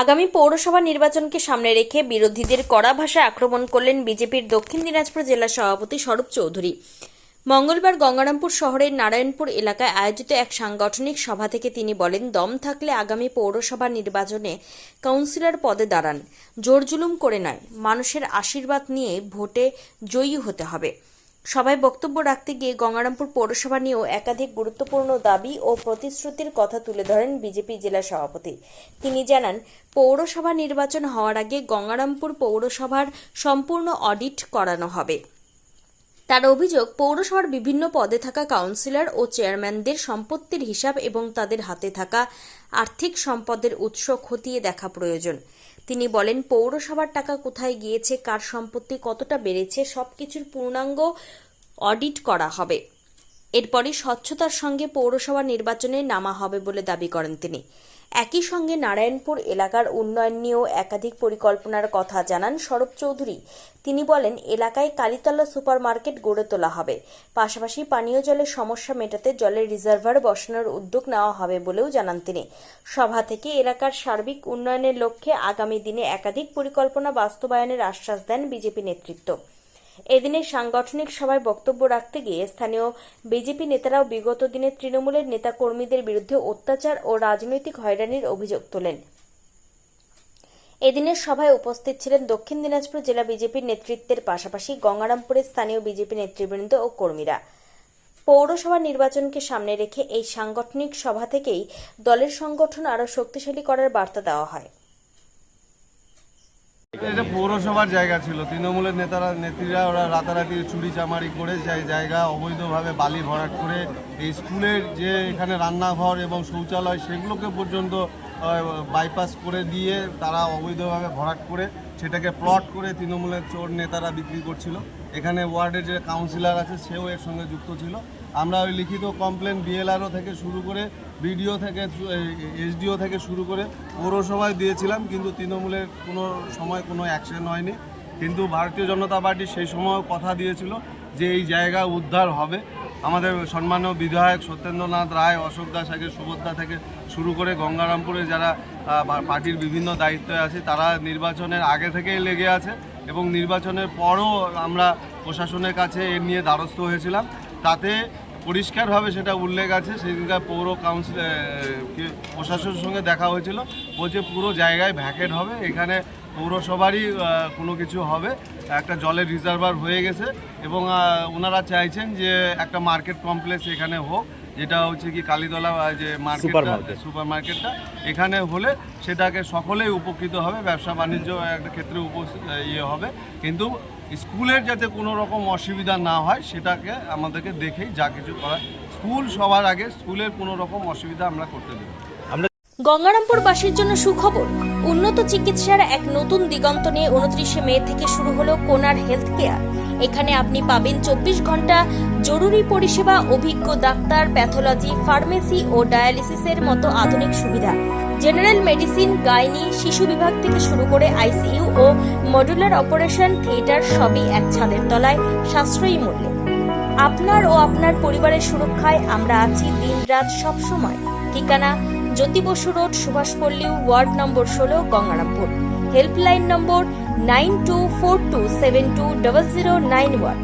আগামী পৌরসভা নির্বাচনকে সামনে রেখে বিরোধীদের কড়া ভাষায় আক্রমণ করলেন বিজেপির দক্ষিণ দিনাজপুর জেলা সভাপতি স্বরূপ চৌধুরী। মঙ্গলবার গঙ্গারামপুর শহরের নারায়ণপুর এলাকায় আয়োজিত এক সাংগঠনিক সভা থেকে তিনি বলেন, দম থাকলে আগামী পৌরসভা নির্বাচনে কাউন্সিলর পদে দাঁড়ান, জোর জুলুম করে নয়, মানুষের আশীর্বাদ নিয়ে ভোটে জয়ী হতে হবে। সভায় বক্তব্য রাখতে গিয়ে গঙ্গারামপুর পৌরসভা নিয়েও একাধিক গুরুত্বপূর্ণ দাবি ও প্রতিশ্রুতির কথা তুলে ধরেন বিজেপি জেলা সভাপতি। তিনি জানান, পৌরসভা নির্বাচন হওয়ার আগে গঙ্গারামপুর পৌরসভার সম্পূর্ণ অডিট করানো হবে। তার অভিযোগ, পৌরসভার বিভিন্ন পদে থাকা কাউন্সিলর ও চেয়ারম্যানদের সম্পত্তির হিসাব এবং তাদের হাতে থাকা আর্থিক সম্পদের উৎস খতিয়ে দেখা প্রয়োজন। তিনি বলেন, পৌরসভার টাকা কোথায় গিয়েছে, কার সম্পত্তি কতটা বেড়েছে, সবকিছুর পূর্ণাঙ্গ অডিট করা হবে। এরপরই স্বচ্ছতার সঙ্গে পৌরসভা নির্বাচনে নামা হবে বলে দাবি করেন তিনি। একই সঙ্গে নারায়ণপুর এলাকার উন্নয়ন নিয়েও একাধিক পরিকল্পনার কথা জানান স্বরূপ চৌধুরী। তিনি বলেন, এলাকায় কালীতলা সুপার মার্কেট গড়ে তোলা হবে, পাশাপাশি পানীয় জলের সমস্যা মেটাতে জলের রিজার্ভার বসানোর উদ্যোগ নেওয়া হবে বলেও জানান তিনি। সভা থেকে এলাকার সার্বিক উন্নয়নের লক্ষ্যে আগামী দিনে একাধিক পরিকল্পনা বাস্তবায়নের আশ্বাস দেন বিজেপি নেতৃত্ব। এদিনের সাংগঠনিক সভায় বক্তব্য রাখতে গিয়ে স্থানীয় বিজেপি নেতারাও বিগত দিনে তৃণমূলের নেতাকর্মীদের বিরুদ্ধে অত্যাচার ও রাজনৈতিক হয়রানির অভিযোগ তোলেন। এদিনের সভায় উপস্থিত ছিলেন দক্ষিণ দিনাজপুর জেলা বিজেপির নেতৃত্বের পাশাপাশি গঙ্গারামপুরের স্থানীয় বিজেপি নেতৃবৃন্দ ও কর্মীরা। পৌরসভা নির্বাচনকে সামনে রেখে এই সাংগঠনিক সভা থেকেই দলের সংগঠন আরও শক্তিশালী করার বার্তা দেওয়া হয়। এটা পৌরসভার জায়গা ছিল, তৃণমূলের নেত্রীরা ওরা রাতারাতি চুরি চামারি করে জায়গা অবৈধভাবে বালি ভরাট করে এই স্কুলের যে এখানে রান্নাঘর এবং শৌচালয় সেগুলোকে পর্যন্ত বাইপাস করে দিয়ে তারা অবৈধভাবে ভরাট করে সেটাকে প্লট করে তৃণমূলের চোর নেতারা বিক্রি করছিল। এখানে ওয়ার্ডের যে কাউন্সিলর আছে সেও এর সঙ্গে যুক্ত ছিল। আমরা ওই লিখিত কমপ্লেন বিএলআরও থেকে শুরু করে বিডিও থেকে এসডিও থেকে শুরু করে পৌরসভায় দিয়েছিলাম, কিন্তু তৃণমূলের কোনো সময় কোনো অ্যাকশন হয়নি। কিন্তু ভারতীয় জনতা পার্টি সেই সময়ও কথা দিয়েছিল যে এই জায়গা উদ্ধার হবে। আমাদের সম্মানীয় বিধায়ক সত্যেন্দ্রনাথ রায়, অশোক দাস, আগে সুভদ্রা থেকে শুরু করে গঙ্গারামপুরে যারা পার্টির বিভিন্ন দায়িত্বে আছে তারা নির্বাচনের আগে থেকেই লেগে আছে এবং নির্বাচনের পরও আমরা প্রশাসনের কাছে এ নিয়ে দ্বারস্থ হয়েছিলাম। তাতে পরিষ্কারভাবে সেটা উল্লেখ আছে। সেদিনকার পৌর কাউন্সিল প্রশাসনের সঙ্গে দেখা হয়েছিল, বলছে পুরো জায়গায় ভ্যাকেট হবে, এখানে পৌরসভারই কোনো কিছু হবে, একটা জলের রিজার্ভার হয়ে গেছে এবং ওনারা চাইছেন যে একটা মার্কেট কমপ্লেক্স এখানে হোক, যেটা হচ্ছে কি কালীতলা যে সুপার মার্কেটটা এখানে হলে সেটাকে সকলেই উপকৃত হবে, ব্যবসা বাণিজ্য একটা ক্ষেত্রে হবে। কিন্তু স্কুলের যাতে কোনো রকম অসুবিধা না হয় সেটাকে আমাদেরকে দেখেই যা কিছু করার, স্কুল সবার আগে, স্কুলের কোনো রকম অসুবিধা আমরা করতে দেব। গঙ্গারামপুরবাসীর জন্য সুখবর, উন্নত চিকিৎসার এক নতুন দিগন্ত নিয়ে 29 মে থেকে শুরু হলো কোনার হেলথ কেয়ার। এখানে আপনি পাবেন 24 ঘন্টা জরুরি পরিষেবা, অভিজ্ঞ ডাক্তার, প্যাথোলজি, ফার্মেসি ও ডায়ালিসিসের মতো আধুনিক সুবিধা, জেনারেল মেডিসিন, গাইনি, শিশু বিভাগ থেকে শুরু করে আইসিইউ ও মডুলার অপারেশন থিয়েটার সবই এক ছাদের তলায় সাশ্রয়ী মূল্যে। আপনার ও আপনার পরিবারের সুরক্ষায় আমরা আছি দিনরাত সবসময়। ঠিকানা Jyoti Basu road, Subhashpalli, ward number 16, Gangarampur. Helpline number 9242720091।